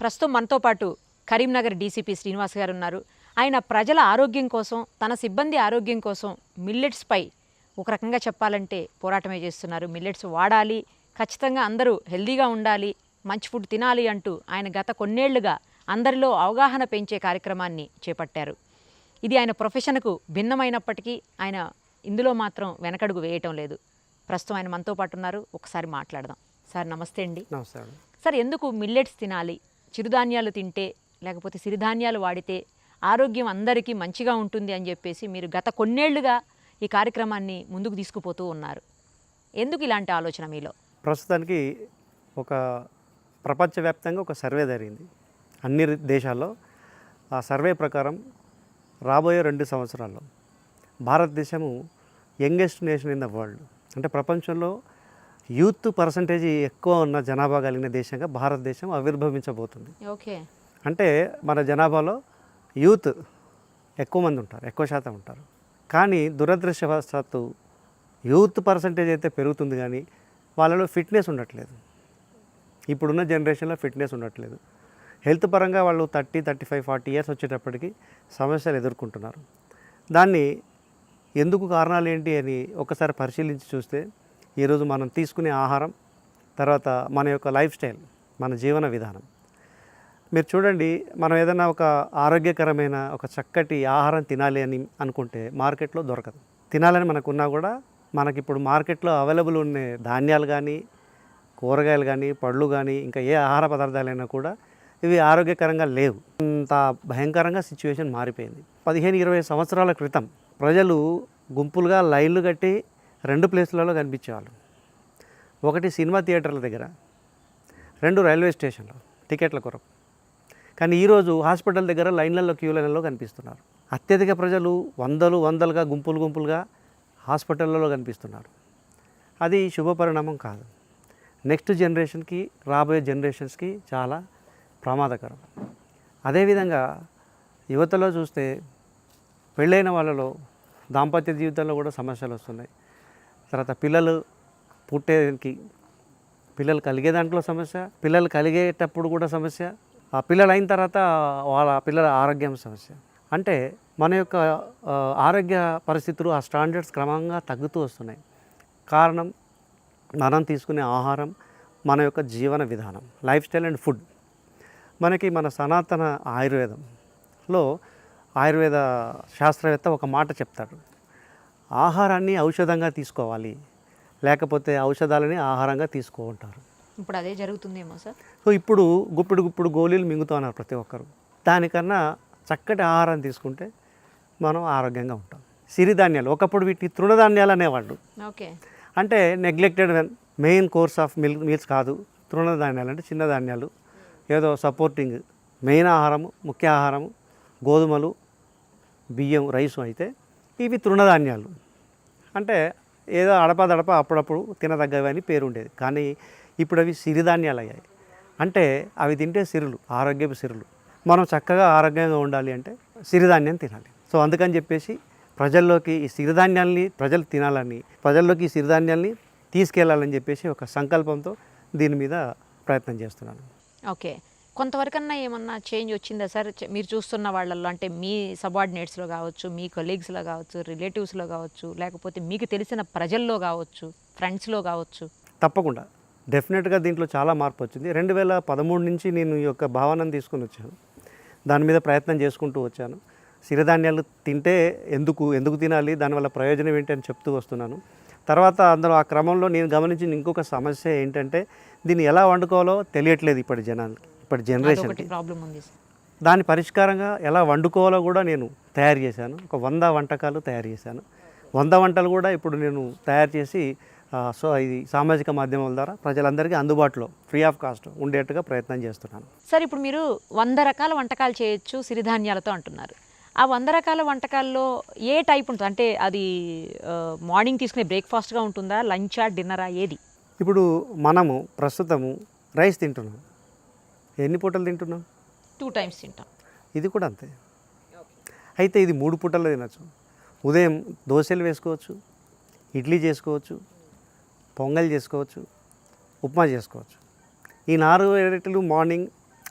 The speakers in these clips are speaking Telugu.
ప్రస్తుతం మనతో పాటు కరీంనగర్ డీసీపీ శ్రీనివాస్ గారు ఉన్నారు. ఆయన ప్రజల ఆరోగ్యం కోసం, తన సిబ్బంది ఆరోగ్యం కోసం మిల్లెట్స్పై ఒక రకంగా చెప్పాలంటే పోరాటమే చేస్తున్నారు. మిల్లెట్స్ వాడాలి, ఖచ్చితంగా అందరూ హెల్దీగా ఉండాలి, మంచి ఫుడ్ తినాలి అంటూ ఆయన గత కొన్నేళ్లుగా అందరిలో అవగాహన పెంచే కార్యక్రమాన్ని చేపట్టారు. ఇది ఆయన ప్రొఫెషన్కు భిన్నమైనప్పటికీ ఆయన ఇందులో మాత్రం వెనకడుగు వేయటం లేదు. ప్రస్తుతం ఆయన మనతో పాటు ఉన్నారు. ఒకసారి మాట్లాడదాం. సార్ నమస్తే అండి. నమస్తే. సార్, ఎందుకు మిల్లెట్స్ తినాలి? చిరుధాన్యాలు తింటే లేకపోతే సిరిధాన్యాలు వాడితే ఆరోగ్యం అందరికీ మంచిగా ఉంటుంది అని చెప్పేసి మీరు గత కొన్నేళ్లుగా ఈ కార్యక్రమాన్ని ముందుకు తీసుకుపోతూ ఉన్నారు. ఎందుకు ఇలాంటి ఆలోచన మీలో? ప్రస్తుతానికి ఒక ప్రపంచవ్యాప్తంగా ఒక సర్వే జరిగింది అన్ని దేశాల్లో. ఆ సర్వే ప్రకారం రాబోయే 2 సంవత్సరాల్లో భారతదేశము youngest nation in the world, అంటే ప్రపంచంలో యూత్ పర్సంటేజ్ ఎక్కువ ఉన్న జనాభా కలిగిన దేశంగా భారతదేశం ఆవిర్భవించబోతుంది. ఓకే. అంటే మన జనాభాలో యూత్ ఎక్కువ మంది ఉంటారు, ఎక్కువ శాతం ఉంటారు. కానీ దురదృష్టవశాత్తు యూత్ పర్సంటేజ్ అయితే పెరుగుతుంది, కానీ వాళ్ళలో ఫిట్నెస్ ఉండట్లేదు. ఇప్పుడున్న జనరేషన్లో ఫిట్నెస్ ఉండట్లేదు. హెల్త్ పరంగా వాళ్ళు 30, 35, 40 ఇయర్స్ వచ్చేటప్పటికి సమస్యలు ఎదుర్కొంటున్నారు. దాన్ని ఎందుకు కారణాలు ఏంటి అని ఒకసారి పరిశీలించి చూస్తే ఈరోజు మనం తీసుకునే ఆహారం, తర్వాత మన యొక్క లైఫ్ స్టైల్, మన జీవన విధానం. మీరు చూడండి, మనం ఏదైనా ఒక ఆరోగ్యకరమైన ఒక చక్కటి ఆహారం తినాలి అని అనుకుంటే మార్కెట్లో దొరకదు. తినాలని మనకున్నా కూడా మనకిప్పుడు మార్కెట్లో అవైలబుల్ ఉన్న ధాన్యాలు కానీ, కూరగాయలు కానీ, పళ్ళు కానీ, ఇంకా ఏ ఆహార పదార్థాలైనా కూడా ఇవి ఆరోగ్యకరంగా లేవు. అంత భయంకరంగా సిచ్యువేషన్ మారిపోయింది. 15-20 సంవత్సరాల క్రితం ప్రజలు గుంపులుగా లైన్లు కట్టి 2 ప్లేసులలో కనిపించేవాళ్ళు. ఒకటి సినిమా థియేటర్ల దగ్గర, 2 రైల్వే స్టేషన్లో టికెట్ల కొరకు. కానీ ఈరోజు హాస్పిటల్ దగ్గర లైన్లలో క్యూ లైన్లలో కనిపిస్తున్నారు. అత్యధిక ప్రజలు వందలుగా గుంపులుగా హాస్పిటళ్ళలో కనిపిస్తున్నారు. అది శుభపరిణామం కాదు. నెక్స్ట్ జనరేషన్కి, రాబోయే జనరేషన్స్కి చాలా ప్రమాదకరం. అదేవిధంగా యువతలో చూస్తే పెళ్ళైన వాళ్ళలో దాంపత్య జీవితంలో కూడా సమస్యలు వస్తున్నాయి. తర్వాత పిల్లలు పుట్టేకి, పిల్లలు కలిగే దాంట్లో సమస్య, పిల్లలు కలిగేటప్పుడు కూడా సమస్య, ఆ పిల్లలు అయిన తర్వాత వాళ్ళ పిల్లల ఆరోగ్యం సమస్య. అంటే మన యొక్క ఆరోగ్య పరిస్థితులు, ఆ స్టాండర్డ్స్ క్రమంగా తగ్గుతూ వస్తున్నాయి. కారణం మనం తీసుకునే ఆహారం, మన యొక్క జీవన విధానం, లైఫ్ స్టైల్ అండ్ ఫుడ్. మనకి మన సనాతన ఆయుర్వేదంలో ఆయుర్వేద శాస్త్రవేత్త ఒక మాట చెప్తాడు, ఆహారాన్ని ఔషధంగా తీసుకోవాలి, లేకపోతే ఔషధాలని ఆహారంగా తీసుకుంటారు. ఇప్పుడు అదే జరుగుతుందేమో సార్. సో ఇప్పుడు గుప్పుడు గోళీలు మింగుతున్నారు ప్రతి ఒక్కరు. దానికన్నా చక్కటి ఆహారం తీసుకుంటే మనం ఆరోగ్యంగా ఉంటాం. సిరిధాన్యాలు, ఒకప్పుడు వీటిని తృణధాన్యాలు అనేవాళ్ళు. ఓకే. అంటే neglected main course of meals కాదు. తృణధాన్యాలు అంటే చిన్న ధాన్యాలు, ఏదో సపోర్టింగ్. మెయిన్ ఆహారము, ముఖ్య ఆహారము గోధుమలు, బియ్యం, రైసు. అయితే ఇవి తృణధాన్యాలు. అంటే ఏదో అడపదడప అప్పుడప్పుడు తినదగ్గవి అని పేరు ఉండేది. కానీ ఇప్పుడు అవి సిరిధాన్యాలు అయ్యాయి. అంటే అవి తింటే సిరులు, ఆరోగ్యపు సిరులు. మనం చక్కగా ఆరోగ్యంగా ఉండాలి అంటే సిరిధాన్యం తినాలి. సో అందుకని చెప్పేసి ప్రజల్లోకి ఈ సిరిధాన్యాల్ని ప్రజలు తినాలని, ప్రజల్లోకి ఈ సిరిధాన్యాల్ని తీసుకెళ్లాలని చెప్పేసి ఒక సంకల్పంతో దీని మీద ప్రయత్నం చేస్తున్నాను. ఓకే. కొంతవరకన్నా ఏమన్నా చేంజ్ వచ్చిందా సార్? మీరు చూస్తున్న వాళ్ళల్లో, అంటే మీ సబార్డినేట్స్లో కావచ్చు, మీ కొలీగ్స్లో కావచ్చు, రిలేటివ్స్లో కావచ్చు, లేకపోతే మీకు తెలిసిన ప్రజల్లో కావచ్చు, ఫ్రెండ్స్లో కావచ్చు? తప్పకుండా, డెఫినెట్గా దీంట్లో చాలా మార్పు వచ్చింది. 2013 నుంచి నేను ఈ యొక్క భావనను తీసుకుని వచ్చాను. దాని మీద ప్రయత్నం చేసుకుంటూ వచ్చాను. సిరిధాన్యాలు తింటే ఎందుకు తినాలి, దానివల్ల ప్రయోజనం ఏంటి అని చెప్తూ వస్తున్నాను. తర్వాత అందులో ఆ క్రమంలో నేను గమనించిన ఇంకొక సమస్య ఏంటంటే, దీన్ని ఎలా వండుకోవాలో తెలియట్లేదు ఇప్పటి జనరేషన్కి. ప్రాబ్లం ఉంది. దాని పరిష్కారంగా ఎలా వండుకోవాలో కూడా నేను తయారు చేశాను. ఒక 100 వంటకాలు తయారు చేశాను. 100 వంటలు కూడా ఇప్పుడు నేను తయారు చేసి సో ఇది సామాజిక మాధ్యమాల ద్వారా ప్రజలందరికీ అందుబాటులో ఫ్రీ ఆఫ్ కాస్ట్ ఉండేట్టుగా ప్రయత్నం చేస్తున్నాను. సార్, ఇప్పుడు మీరు 100 రకాల వంటకాలు చేయొచ్చు సిరిధాన్యాలతో అంటున్నారు. ఆ 100 రకాల వంటకాల్లో ఏ టైప్ ఉంటుంది? అంటే అది మార్నింగ్ తీసుకునే బ్రేక్ఫాస్ట్గా ఉంటుందా, లంచా, డిన్నరా, ఏది? ఇప్పుడు మనము ప్రస్తుతము రైస్ తింటున్నాం. ఎన్ని పూటలు తింటున్నాం? 2 టైమ్స్ తింటాం. ఇది కూడా అంతే. అయితే ఇది 3 పూటల్లో తినచ్చు. ఉదయం దోశలు వేసుకోవచ్చు, ఇడ్లీ చేసుకోవచ్చు, పొంగల్ చేసుకోవచ్చు, ఉప్మా చేసుకోవచ్చు. ఈ 4 వెరైటీలు మార్నింగ్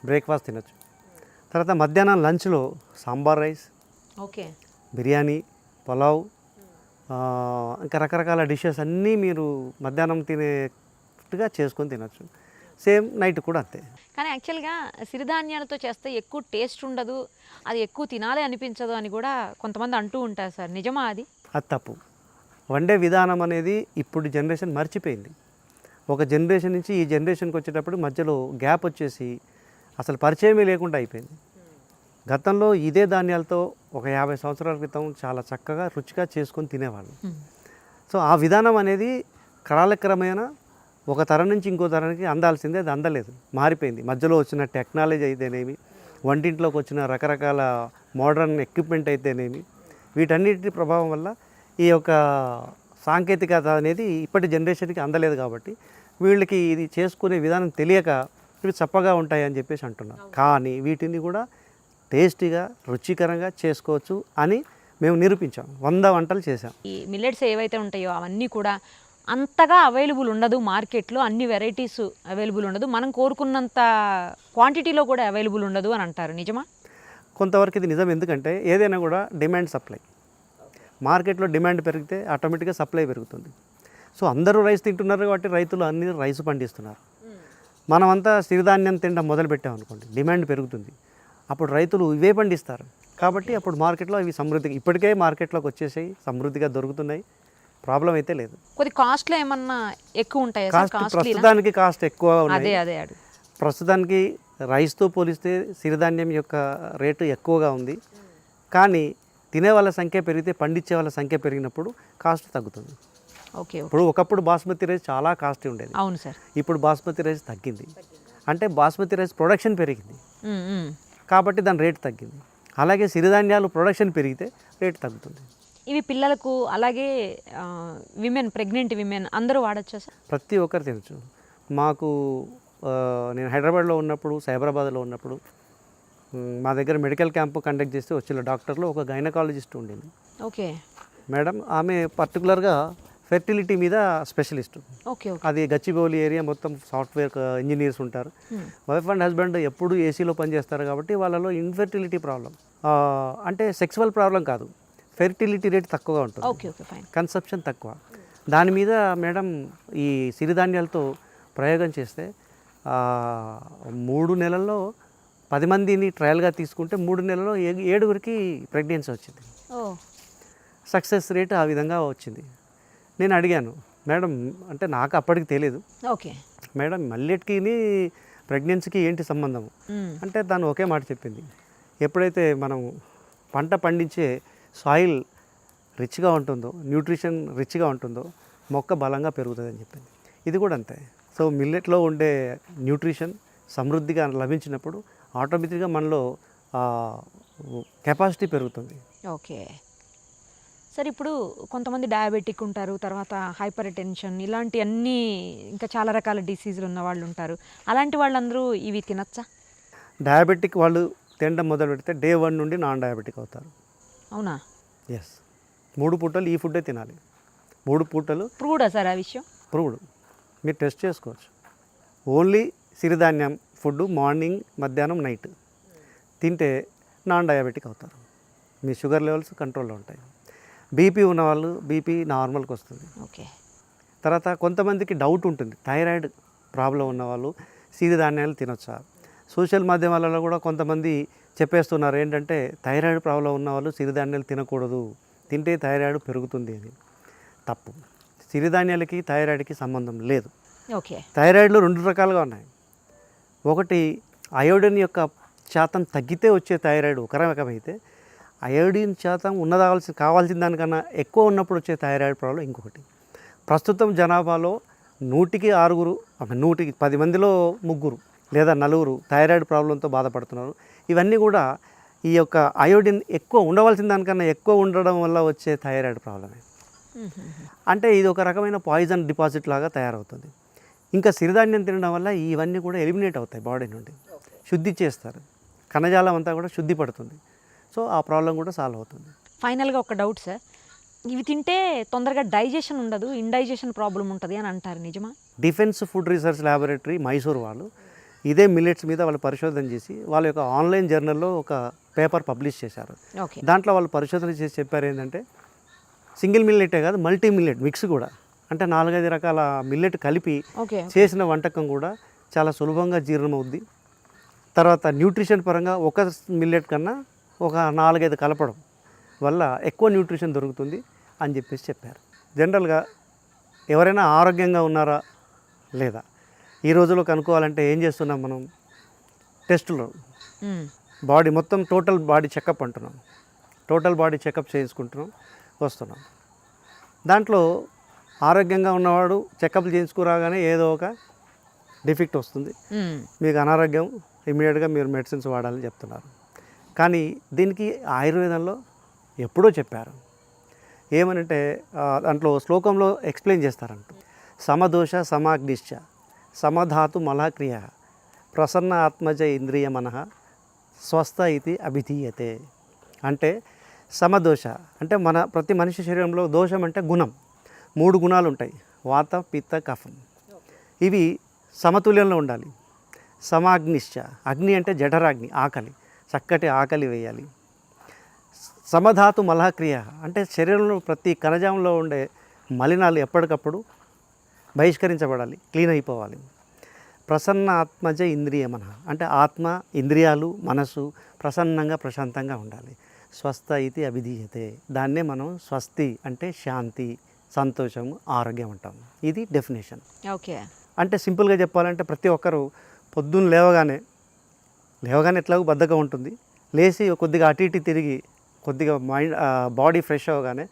బ్రేక్ఫాస్ట్ తినొచ్చు. తర్వాత మధ్యాహ్నం లంచ్లో సాంబార్ రైస్, ఓకే. బిర్యానీ, పులావ్, ఇంకా రకరకాల డిషెస్ అన్నీ మీరు మధ్యాహ్నం తినేట్టుగా చేసుకొని తినొచ్చు. సేమ్ నైట్ కూడా అంతే. కానీ యాక్చువల్గా సిరిధాన్యాలతో చేస్తే ఎక్కువ టేస్ట్ ఉండదు, అది ఎక్కువ తినాలి అనిపించదు అని కూడా కొంతమంది అంటూ ఉంటారు సార్, నిజమా అది? అది తప్పు. వండే విధానం అనేది ఇప్పుడు జనరేషన్ మర్చిపోయింది. ఒక జనరేషన్ నుంచి ఈ జనరేషన్కి వచ్చేటప్పుడు మధ్యలో గ్యాప్ వచ్చేసి అసలు పరిచయమే లేకుండా అయిపోయింది. గతంలో ఇదే ధాన్యాలతో ఒక 50 సంవత్సరాల క్రితం చాలా చక్కగా రుచిగా చేసుకొని తినేవాళ్ళు. సో ఆ విధానం అనేది కాలక్రమేణా ఒక తరం నుంచి ఇంకో తరానికి అందాల్సిందే, అది అందలేదు, మారిపోయింది. మధ్యలో వచ్చిన టెక్నాలజీ అయితేనేమి, వంటింట్లోకి వచ్చిన రకరకాల మోడర్న్ ఎక్విప్మెంట్ అయితేనేమి, వీటన్నిటి ప్రభావం వల్ల ఈ యొక్క సాంకేతికత అనేది ఇప్పటి జనరేషన్కి అందలేదు. కాబట్టి వీళ్ళకి ఇది చేసుకునే విధానం తెలియక ఇవి చప్పగా ఉంటాయని చెప్పేసి అంటున్నారు. కానీ వీటిని కూడా టేస్టీగా రుచికరంగా చేసుకోవచ్చు అని మేము నిరూపించాం. 100 వంటలు చేసాం. ఈ మిల్లెట్స్ ఏవైతే ఉంటాయో అవన్నీ కూడా అంతగా అవైలబుల్ ఉండదు మార్కెట్లో, అన్ని వెరైటీస్ అవైలబుల్ ఉండదు, మనం కోరుకున్నంత క్వాంటిటీలో కూడా అవైలబుల్ ఉండదు అని అంటారు, నిజమా? కొంతవరకు ఇది నిజం. ఎందుకంటే ఏదైనా కూడా డిమాండ్ సప్లై, మార్కెట్లో డిమాండ్ పెరిగితే ఆటోమేటిక్గా సప్లై పెరుగుతుంది. సో అందరూ రైస్ తింటున్నారు కాబట్టి రైతులు అన్ని రైస్ పండిస్తున్నారు. మనమంతా సిరిధాన్యం తినడం మొదలుపెట్టామనుకోండి, డిమాండ్ పెరుగుతుంది, అప్పుడు రైతులు ఇవే పండిస్తారు. కాబట్టి అప్పుడు మార్కెట్లో ఇవి సమృద్ధిగా, ఇప్పటికే మార్కెట్లోకి వచ్చేసాయి, సమృద్ధిగా దొరుకుతున్నాయి, ప్రాబ్లం అయితే లేదు. కొద్ది కాస్ట్లో ఏమన్నా ఎక్కువ ఉంటాయా? కాస్ట్ ప్రస్తుతానికి కాస్ట్ ఎక్కువ ఉన్నాయి. అదే ప్రస్తుతానికి రైస్తో పోలిస్తే సిరిధాన్యం యొక్క రేటు ఎక్కువగా ఉంది. కానీ తినే వాళ్ళ సంఖ్య పెరిగితే, పండించే వాళ్ళ సంఖ్య పెరిగినప్పుడు కాస్ట్ తగ్గుతుంది. ఓకే. ఇప్పుడు ఒకప్పుడు బాస్మతి రైస్ చాలా కాస్ట్ ఉండేది. అవును సార్. ఇప్పుడు బాస్మతి రైస్ తగ్గింది. అంటే బాస్మతి రైస్ ప్రొడక్షన్ పెరిగింది కాబట్టి దాని రేటు తగ్గింది. అలాగే సిరిధాన్యాలు ప్రొడక్షన్ పెరిగితే రేటు తగ్గుతుంది. ఇవి పిల్లలకు, అలాగే విమెన్, ప్రెగ్నెంట్ విమెన్ అందరూ వాడచ్చా సార్? ప్రతి ఒక్కరు తినచ్చు. మాకు నేను హైదరాబాద్లో ఉన్నప్పుడు, సైబరాబాద్లో ఉన్నప్పుడు మా దగ్గర మెడికల్ క్యాంపు కండక్ట్ చేస్తే వచ్చిన డాక్టర్లో ఒక గైనకాలజిస్ట్ ఉండింది. ఓకే మేడం, ఆమె పర్టికులర్గా ఫెర్టిలిటీ మీద స్పెషలిస్ట్. ఓకే. అది గచ్చిబౌలి ఏరియా మొత్తం సాఫ్ట్వేర్ ఇంజనీర్స్ ఉంటారు. వైఫ్ అండ్ హస్బెండ్ ఎప్పుడు ఏసీలో పనిచేస్తారు కాబట్టి వాళ్ళలో ఇన్ఫెర్టిలిటీ ప్రాబ్లం, అంటే సెక్సువల్ ప్రాబ్లం కాదు, ఫెర్టిలిటీ రేట్ తక్కువగా ఉంటుంది, ఓకే ఓకే ఫైన్, కన్సెప్షన్ తక్కువ. దాని మీద మేడం ఈ సిరిధాన్యాలతో ప్రయోగం చేస్తే 3 నెలల్లో 10 మందిని ట్రయల్గా తీసుకుంటే 3 నెలల్లో 7గురికి ప్రెగ్నెన్సీ వచ్చింది. సక్సెస్ రేట్ ఆ విధంగా వచ్చింది. నేను అడిగాను, మేడం, అంటే నాకు అప్పటికి తెలియదు, ఓకే మేడం మల్లెట్కి ప్రెగ్నెన్సీకి ఏంటి సంబంధం అంటే దాన్ని ఒకే మాట చెప్పింది, ఎప్పుడైతే మనం పంట పండించే సాయిల్ రిచ్గా ఉంటుందో, న్యూట్రిషన్ రిచ్గా ఉంటుందో మొక్క బలంగా పెరుగుతుందని చెప్పింది. ఇది కూడా అంతే. సో మిల్లెట్లో ఉండే న్యూట్రిషన్ సమృద్ధిగా లభించినప్పుడు ఆటోమేటిక్గా మనలో కెపాసిటీ పెరుగుతుంది. ఓకే సార్, ఇప్పుడు కొంతమంది డయాబెటిక్ ఉంటారు, తర్వాత హైపర్ టెన్షన్, ఇలాంటి అన్నీ ఇంకా చాలా రకాల డిసీజులు ఉన్న వాళ్ళు ఉంటారు. అలాంటి వాళ్ళందరూ ఇవి తినచ్చా? డయాబెటిక్ వాళ్ళు తినడం మొదలు పెడితే డే 1 నుండి నాన్ డయాబెటిక్ అవుతారు. అవునా? ఎస్. 3 పూటలు ఈ ఫుడ్డే తినాలి. 3 పూటలు. ప్రూవ్డా సార్ ఆ విషయం? ప్రూవ్డ్. మీరు టెస్ట్ చేసుకోవచ్చు. ఓన్లీ సిరిధాన్యం ఫుడ్ మార్నింగ్, మధ్యాహ్నం, నైట్ తింటే నాన్ డయాబెటిక్ అవుతారు. మీ షుగర్ లెవెల్స్ కంట్రోల్లో ఉంటాయి. బీపీ ఉన్నవాళ్ళు బీపీ నార్మల్కి వస్తుంది. ఓకే. తర్వాత కొంతమందికి డౌట్ ఉంటుంది, థైరాయిడ్ ప్రాబ్లం ఉన్నవాళ్ళు సిరిధాన్యాలు తినొచ్చా? సోషల్ మాధ్యమాలలో కూడా కొంతమంది చెప్పేస్తున్నారు ఏంటంటే థైరాయిడ్ ప్రాబ్లం ఉన్నవాళ్ళు సిరిధాన్యాలు తినకూడదు, తింటే థైరాయిడ్ పెరుగుతుంది అని. తప్పు. సిరిధాన్యాలకి థైరాయిడ్కి సంబంధం లేదు. ఓకే. థైరాయిడ్లో 2 రకాలుగా ఉన్నాయి. ఒకటి అయోడిన్ యొక్క శాతం తగ్గితే వచ్చే థైరాయిడ్ ఒక రకమైతే, అయోడిన్ శాతం కావాల్సిన దానికన్నా ఎక్కువ ఉన్నప్పుడు వచ్చే థైరాయిడ్ ప్రాబ్లం ఇంకొకటి. ప్రస్తుతం జనాభాలో 100కి 6, 100కి 10 మందిలో 3 లేదా 4 థైరాయిడ్ ప్రాబ్లంతో బాధపడుతున్నారు. ఇవన్నీ కూడా ఈ యొక్క అయోడిన్ ఎక్కువ ఉండవలసిన దానికన్నా ఎక్కువ ఉండడం వల్ల వచ్చే థైరాయిడ్ ప్రాబ్లమే. అంటే ఇది ఒక రకమైన పాయిజన్ డిపాజిట్ లాగా తయారవుతుంది. ఇంకా సిరిధాన్యం తినడం వల్ల ఇవన్నీ కూడా ఎలిమినేట్ అవుతాయి బాడీ నుండి, శుద్ధి చేస్తారు, కణజాలం అంతా కూడా శుద్ధి పడుతుంది. సో ఆ ప్రాబ్లం కూడా సాల్వ్ అవుతుంది. ఫైనల్గా ఒక డౌట్ సార్, ఇవి తింటే తొందరగా డైజెషన్ ఉండదు, ఇండైజెషన్ ప్రాబ్లం ఉంటుంది అని అంటారు, నిజమా? Defence food research laboratory Mysore వాళ్ళు ఇదే మిల్లెట్స్ మీద వాళ్ళు పరిశోధన చేసి వాళ్ళ యొక్క ఆన్లైన్ జర్నల్లో ఒక పేపర్ పబ్లిష్ చేశారు. ఓకే. దాంట్లో వాళ్ళు పరిశోధన చేసి చెప్పారు ఏంటంటే సింగిల్ మిల్లెటే కాదు, మల్టీ మిల్లెట్ మిక్స్ కూడా, అంటే 4-5 రకాల మిల్లెట్ కలిపి ఓకే. చేసిన వంటకం కూడా చాలా సులభంగా జీర్ణమవుద్ది. తర్వాత న్యూట్రిషన్ పరంగా ఒక మిల్లెట్ కన్నా ఒక 4-5 కలపడం వల్ల ఎక్కువ న్యూట్రిషన్ దొరుకుతుంది అని చెప్పేసి చెప్పారు. జనరల్గా ఎవరైనా ఆరోగ్యంగా ఉన్నారా లేదా ఈ రోజుల్లో కనుక్కోవాలంటే ఏం చేస్తున్నాం మనం? టెస్టులు, బాడీ మొత్తం టోటల్ బాడీ చెకప్ అంటున్నాం. టోటల్ బాడీ చెకప్ చేయించుకుంటున్నాం, వస్తున్నాం. దాంట్లో ఆరోగ్యంగా ఉన్నవాడు చెకప్లు చేయించుకురాగానే ఏదో ఒక డిఫెక్ట్ వస్తుంది, మీకు అనారోగ్యం, ఇమీడియట్గా మీరు మెడిసిన్స్ వాడాలని చెప్తున్నారు. కానీ దీనికి ఆయుర్వేదంలో ఎప్పుడో చెప్పారు. ఏమనంటే దాంట్లో శ్లోకంలో ఎక్స్ప్లెయిన్ చేస్తారంట. సమదోష సమాగ్నిశ్చ సమధాతు మలాక్రియ ప్రసన్న ఆత్మజ ఇంద్రియ మనః స్వస్థ ఇది అభిధీయతే. అంటే సమదోష అంటే ప్రతి మనిషి శరీరంలో దోషం అంటే గుణం, 3 గుణాలు ఉంటాయి, వాత పిత్త కఫం. ఇవి సమతుల్యంలో ఉండాలి. సమాగ్నిశ్చ అగ్ని అంటే జఠరాగ్ని, ఆకలి, చక్కటి ఆకలి వేయాలి. సమధాతు మలక్రియ అంటే శరీరంలో ప్రతి కణజాలంలో ఉండే మలినాలు ఎప్పటికప్పుడు బహిష్కరించబడాలి, క్లీన్ అయిపోవాలి. ప్రసన్న ఆత్మజ ఇంద్రియ మనః అంటే ఆత్మ, ఇంద్రియాలు, మనసు ప్రసన్నంగా ప్రశాంతంగా ఉండాలి. స్వస్థ ఇది అభిధీయతే. దాన్నే మనం స్వస్తి అంటే శాంతి, సంతోషం, ఆరోగ్యం అంటాం. ఇది డెఫినేషన్. ఓకే. అంటే సింపుల్గా చెప్పాలంటే ప్రతి ఒక్కరు పొద్దున్న లేవగానే ఎట్లాగో బద్ధకం ఉంటుంది, లేచి కొద్దిగా అటు ఇటు తిరిగి కొద్దిగా మైండ్ బాడీ ఫ్రెష్ అవ్వగానే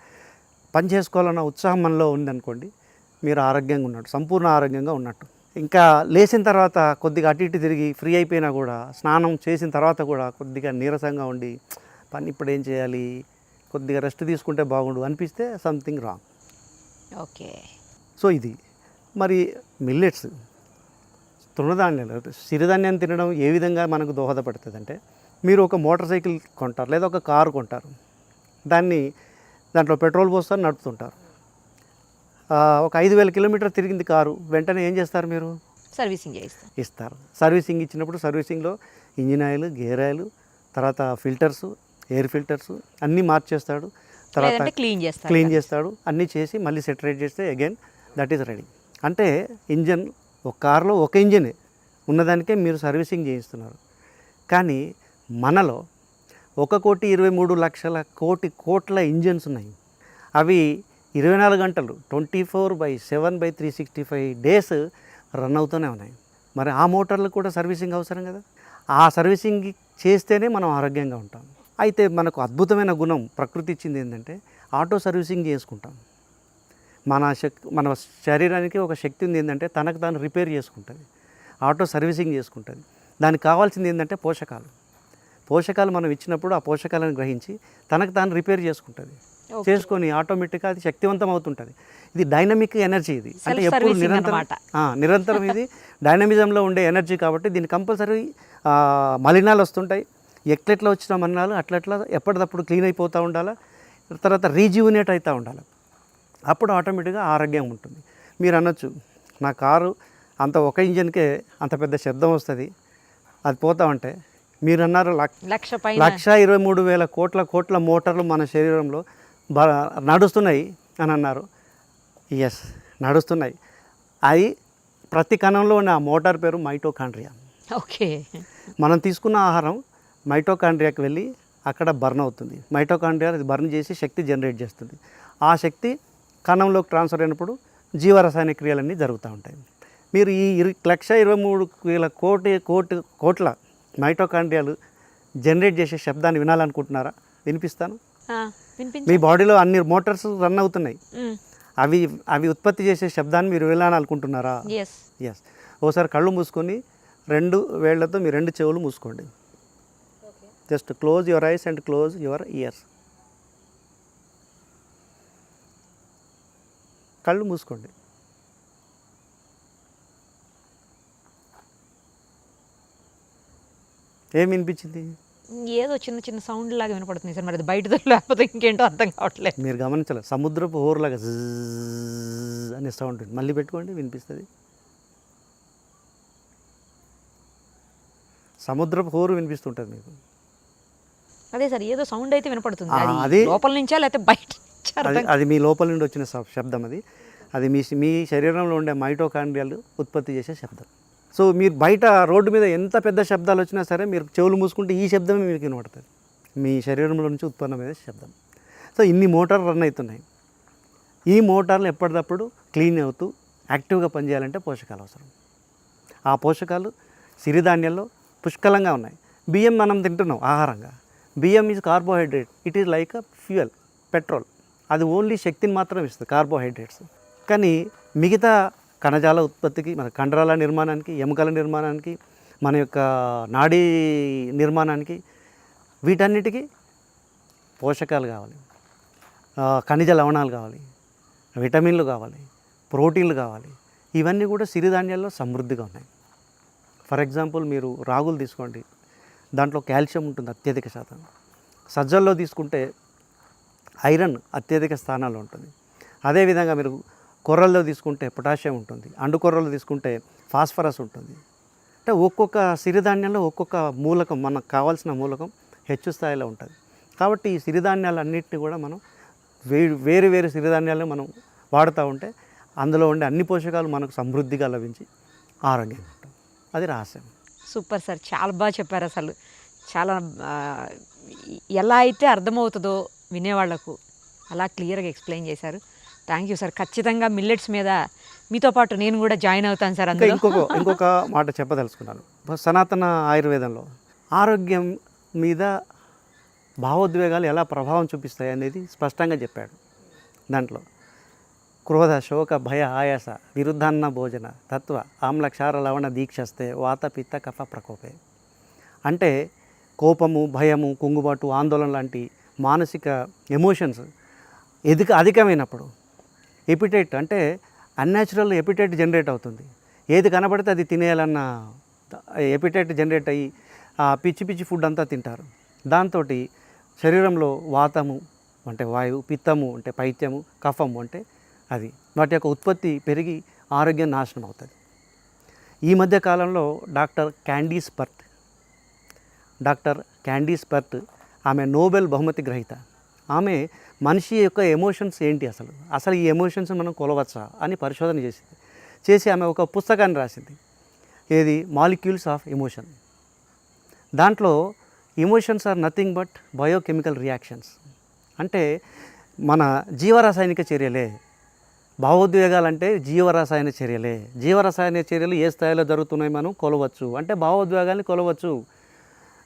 పని చేసుకోవాలన్న ఉత్సాహం మనలో ఉందనుకోండి, మీరు ఆరోగ్యంగా ఉన్నట్టు, సంపూర్ణ ఆరోగ్యంగా ఉన్నట్టు. ఇంకా లేచిన తర్వాత కొద్దిగా అటు ఇటు తిరిగి ఫ్రీ అయిపోయినా కూడా, స్నానం చేసిన తర్వాత కూడా కొద్దిగా నీరసంగా ఉండి పని ఇప్పుడు ఏం చేయాలి, కొద్దిగా రెస్ట్ తీసుకుంటే బాగుండు అనిపిస్తే సంథింగ్ రాంగ్. ఓకే. సో ఇది మరి మిల్లెట్స్, తృణధాన్యాలు, సిరిధాన్యాన్ని తినడం ఏ విధంగా మనకు దోహదపడుతుంది అంటే, మీరు ఒక మోటార్ సైకిల్ కొంటారు లేదా ఒక కారు కొంటారు, దాంట్లో పెట్రోల్ పోస్తారు, నడుపుతుంటారు. ఒక 5,000 కిలోమీటర్ తిరిగింది కారు, వెంటనే ఏం చేస్తారు మీరు? సర్వీసింగ్ ఇస్తారు. సర్వీసింగ్ ఇచ్చినప్పుడు సర్వీసింగ్లో ఇంజిన్ ఆయిల్, గేర్ ఆయిల్, తర్వాత ఫిల్టర్స్, ఎయిర్ ఫిల్టర్స్ అన్నీ మార్చేస్తాడు. తర్వాత క్లీన్ చేస్తాడు. అన్నీ చేసి మళ్ళీ సెటరేట్ చేస్తే అగైన్ దట్ ఈస్ రెడీ. అంటే ఇంజన్, ఒక కారులో ఒక ఇంజనే ఉన్నదానికే మీరు సర్వీసింగ్ చేయిస్తున్నారు. కానీ మనలో 1,23,00,00,000 కోట్ల ఇంజన్స్ ఉన్నాయి. అవి 24 గంటలు 24/7/365 డేస్ రన్ అవుతూనే ఉన్నాయి. మరి ఆ మోటార్లు కూడా సర్వీసింగ్ అవసరం కదా. ఆ సర్వీసింగ్ చేస్తేనే మనం ఆరోగ్యంగా ఉంటాం. అయితే మనకు అద్భుతమైన గుణం ప్రకృతి ఇచ్చింది ఏంటంటే ఆటో సర్వీసింగ్ చేసుకుంటాం. మన శరీరానికి ఒక శక్తి ఉంది ఏంటంటే తనకు తాను రిపేర్ చేసుకుంటుంది, ఆటో సర్వీసింగ్ చేసుకుంటుంది. దానికి కావాల్సింది ఏంటంటే పోషకాలు మనం ఇచ్చినప్పుడు ఆ పోషకాలను గ్రహించి తనకు తాను రిపేర్ చేసుకుంటుంది. చేసుకొని ఆటోమేటిక్గా అది శక్తివంతం అవుతుంటుంది. ఇది డైనమిక్ ఎనర్జీ. ఇది అంటే ఎప్పుడు నిరంతరం ఇది డైనమిజంలో ఉండే ఎనర్జీ. కాబట్టి దీన్ని కంపల్సరీ మలినాలు వస్తుంటాయి, ఎట్లెట్లా వచ్చిన మలినాలు అట్లట్లా ఎప్పటికప్పుడు క్లీన్ అయిపోతూ ఉండాలి. తర్వాత రీజ్యూనేట్ అవుతూ ఉండాలి. అప్పుడు ఆటోమేటిక్గా ఆరోగ్యం ఉంటుంది. మీరు అనొచ్చు, నా కారు అంత ఒక ఇంజన్కే అంత పెద్ద శబ్దం వస్తుంది, అది పోతా ఉంటే. మీరు అన్నారు 1,23,000 కోట్ల మోటార్లు మన శరీరంలో నడుస్తున్నాయి అని అన్నారు. ఎస్, నడుస్తున్నాయి. అది ప్రతి కణంలో ఉన్న మోటార్ పేరు మైటోకాండ్రియా. ఓకే. మనం తీసుకున్న ఆహారం మైటోకాండ్రియాకి వెళ్ళి అక్కడ బర్న్ అవుతుంది. మైటోకాండ్రియా అది బర్న్ చేసి శక్తి జనరేట్ చేస్తుంది. ఆ శక్తి కణంలోకి ట్రాన్స్ఫర్ అయినప్పుడు జీవరసాయన క్రియలన్నీ జరుగుతూ ఉంటాయి. మీరు ఈ 1,23,000 కోట్ల మైటోకాండ్రియాలు జనరేట్ చేసే శబ్దాన్ని వినాలనుకుంటున్నారా? వినిపిస్తాను. మీ బాడీలో అన్ని మోటార్స్ రన్ అవుతున్నాయి, అవి ఉత్పత్తి చేసే శబ్దాన్ని మీరు వినాలనుకుంటున్నారా? ఎస్. ఓసారి కళ్ళు మూసుకొని 2 వేళ్లతో మీ 2 చెవులు మూసుకోండి. Just close your eyes and close your years. కళ్ళు మూసుకోండి. ఏం వినిపించింది? ఏదో చిన్న చిన్న సౌండ్ లాగా వినపడుతుంది సార్. మరి అది బయటతో లేకపోతే ఇంకేంటో అర్థం కావట్లేదు. మీరు గమనించలేదు, సముద్రపు హోరులాగా అనే సౌండ్. మళ్ళీ పెట్టుకోండి, వినిపిస్తుంది. సముద్రపు హోరు వినిపిస్తుంటుంది మీకు. అదే సార్ ఏదో సౌండ్ అయితే వినపడుతుంది, అది అది లోపల నుంచా లేకపోతే బయట నుంచా అర్థం అది మీ లోపల నుండి వచ్చిన శబ్దం. అది మీ శరీరంలో ఉండే మైటోకాండ్రియాలు ఉత్పత్తి చేసే శబ్దం. సో మీరు బయట రోడ్డు మీద ఎంత పెద్ద శబ్దాలు వచ్చినా సరే మీరు చెవులు మూసుకుంటే ఈ శబ్దమే మీకు వినపడుతుంది, మీ శరీరంలో నుంచి ఉత్పన్నమయ్యే శబ్దం. సో ఇన్ని మోటార్లు రన్ అవుతున్నాయి. ఈ మోటార్లు ఎప్పటికప్పుడు క్లీన్ అవుతూ యాక్టివ్గా పనిచేయాలంటే పోషకాలు అవసరం. ఆ పోషకాలు సిరిధాన్యాల్లో పుష్కలంగా ఉన్నాయి. బియ్యం మనం తింటున్నాం ఆహారంగా. బియ్యం is carbohydrate, it is like a fuel, petrol. అది ఓన్లీ శక్తిని మాత్రం ఇస్తుంది, కార్బోహైడ్రేట్స్. కానీ మిగతా కణజాల ఉత్పత్తికి, మన కండరాల నిర్మాణానికి, ఎముకల నిర్మాణానికి, మన యొక్క నాడీ నిర్మాణానికి, వీటన్నిటికీ పోషకాలు కావాలి, ఖనిజ లవణాలు కావాలి, విటమిన్లు కావాలి, ప్రోటీన్లు కావాలి. ఇవన్నీ కూడా సిరిధాన్యాల్లో సమృద్ధిగా ఉన్నాయి. ఫర్ ఎగ్జాంపుల్ మీరు రాగులు తీసుకోండి, దాంట్లో కాల్షియం ఉంటుంది అత్యధిక శాతం. సజ్జల్లో తీసుకుంటే ఐరన్ అత్యధిక స్థానాల్లో ఉంటుంది. అదేవిధంగా మీరు కొర్రల్లో తీసుకుంటే పొటాషియం ఉంటుంది, అండు కొర్రల్లో తీసుకుంటే ఫాస్ఫరస్ ఉంటుంది. అంటే ఒక్కొక్క సిరిధాన్యంలో ఒక్కొక్క మూలకం, మనకు కావాల్సిన మూలకం హెచ్చు స్థాయిలో ఉంటుంది. కాబట్టి ఈ సిరిధాన్యాలన్నింటినీ కూడా మనం వేరు వేరు సిరిధాన్యాలను మనం వాడుతూ ఉంటే అందులో ఉండే అన్ని పోషకాలు మనకు సమృద్ధిగా లభించి ఆరోగ్యంగా ఉంటాం. అది రహస్యం. సూపర్ సార్, చాలా బాగా చెప్పారు. అసలు చాలా ఎలా అయితే అర్థమవుతుందో వినేవాళ్లకు అలా క్లియర్గా ఎక్స్ప్లెయిన్ చేశారు. Thank you sir. ఖచ్చితంగా మిల్లెట్స్ మీద మీతో పాటు నేను కూడా జాయిన్ అవుతాను సార్. అందులో ఇంకొక మాట చెప్పదలుచుకున్నాను. సనాతన ఆయుర్వేదంలో ఆరోగ్యం మీద భావోద్వేగాలు ఎలా ప్రభావం చూపిస్తాయి అనేది స్పష్టంగా చెప్పాడు. దాంట్లో క్రోధ, శోక, భయ, ఆయాస, విరుద్ధాన్న భోజన, తత్వ, ఆమ్ల, క్షార, లవణ, దీక్షస్తే, వాత, పిత్త, కఫ ప్రకోపే. అంటే కోపము, భయము, కుంగుబాటు, ఆందోళన లాంటి మానసిక ఎమోషన్స్ అధికమైనప్పుడు ఎపిటైట్, అంటే అన్యాచురల్ ఎపిటైట్ జనరేట్ అవుతుంది. ఏది కనబడితే అది తినేయాలన్న ఎపిటైట్ జనరేట్ అయ్యి పిచ్చి పిచ్చి ఫుడ్ అంతా తింటారు. దాంతో శరీరంలో వాతము అంటే వాయువు, పిత్తము అంటే పైత్యము, కఫము అంటే అది, వాటి యొక్క ఉత్పత్తి పెరిగి ఆరోగ్యం నాశనం అవుతుంది. ఈ మధ్య కాలంలో డాక్టర్ క్యాండీస్ పర్ట్ ఆమె నోబెల్ బహుమతి గ్రహీత. ఆమె మనిషి యొక్క ఎమోషన్స్ ఏంటి, అసలు ఈ ఎమోషన్స్ మనం కొలవచ్చా అని పరిశోధన చేసి ఆమె ఒక పుస్తకాన్ని రాసింది. ఏది, మాలిక్యూల్స్ ఆఫ్ ఎమోషన్. దాంట్లో emotions are nothing but biochemical reactions. అంటే మన జీవరసాయనిక చర్యలే. భావోద్వేగాలంటే జీవరసాయన చర్యలే. జీవరసాయన చర్యలు ఏ స్థాయిలో జరుగుతున్నాయి మనం కొలవచ్చు. అంటే భావోద్వేగాల్ని కొలవచ్చు.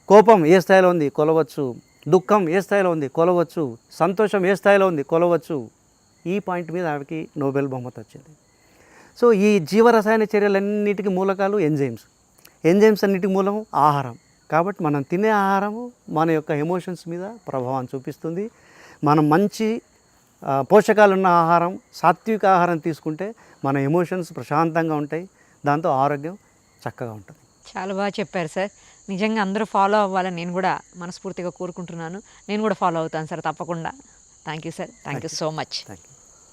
కోపం ఏ స్థాయిలో ఉంది కొలవచ్చు, దుఃఖం ఏ స్థాయిలో ఉంది కొలవచ్చు, సంతోషం ఏ స్థాయిలో ఉంది కొలవచ్చు. ఈ పాయింట్ మీద ఆమెకి నోబెల్ బహుమతి వచ్చింది. సో ఈ జీవరసాయన చర్యలన్నిటికీ మూలకాలు ఎంజైమ్స్ అన్నిటికీ మూలం ఆహారం. కాబట్టి మనం తినే ఆహారము మన యొక్క ఎమోషన్స్ మీద ప్రభావం చూపిస్తుంది. మనం మంచి పోషకాలున్న ఆహారం, సాత్విక ఆహారం తీసుకుంటే మన ఎమోషన్స్ ప్రశాంతంగా ఉంటాయి, దాంతో ఆరోగ్యం చక్కగా ఉంటుంది. చాలా బాగా చెప్పారు సార్. నిజంగా అందరూ ఫాలో అవ్వాలని నేను కూడా మనస్ఫూర్తిగా కోరుకుంటున్నాను. నేను కూడా ఫాలో అవుతాను సార్ తప్పకుండా. Thank you sir. Thank you so much. Thank you.